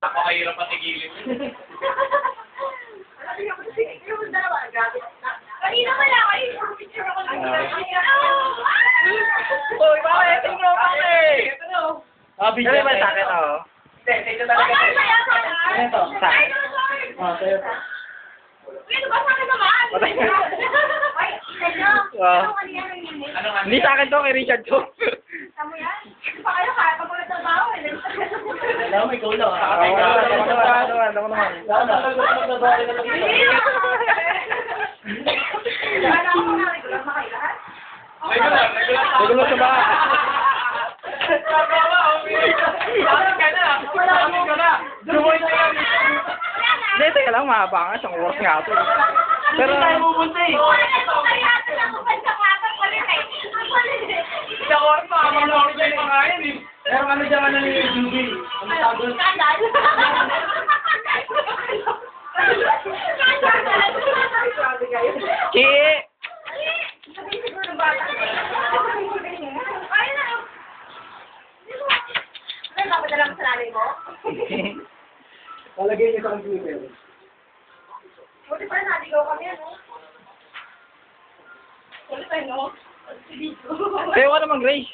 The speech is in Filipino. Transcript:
Napakahirap patigilin. Kanina wala kayo. Picture ako lang. Uy, bakit? Tingnan mo, bakit? Sabi Ano ba sa akin, oh? Hindi, ito talaga. Ito. Sa akin. Sa'yo. Ano ba sa akin naman? Patay na. Ay, sa'yo. Ah. Ano kanina nangyayari? Ano nga? Hindi sa akin to, kay Richard to. Tamo yan? Pa kayo ka, pag wala trabaho eh. Alam mo, ikaw lang. Ako naman. Nagbabawi na lang ito. Wala ako na, regular na kayo lahat? Regular. Regular sa baka. Trabaho, bakit ka na? Bakit ka na? Dumoy na yan. Hindi, teka lang, mahaba nga. Isang oras nga ito. Pero, pupunta eh. Isang oras pa, mamalaki na yung mga yan eh. Pero ano dyan ano ni Juby? Ano tawag? Ki! Lalagay niyo sa computer. Buti pa naligaw kami, ano? Ulit tayo, no? Sayo ka naman, Grace.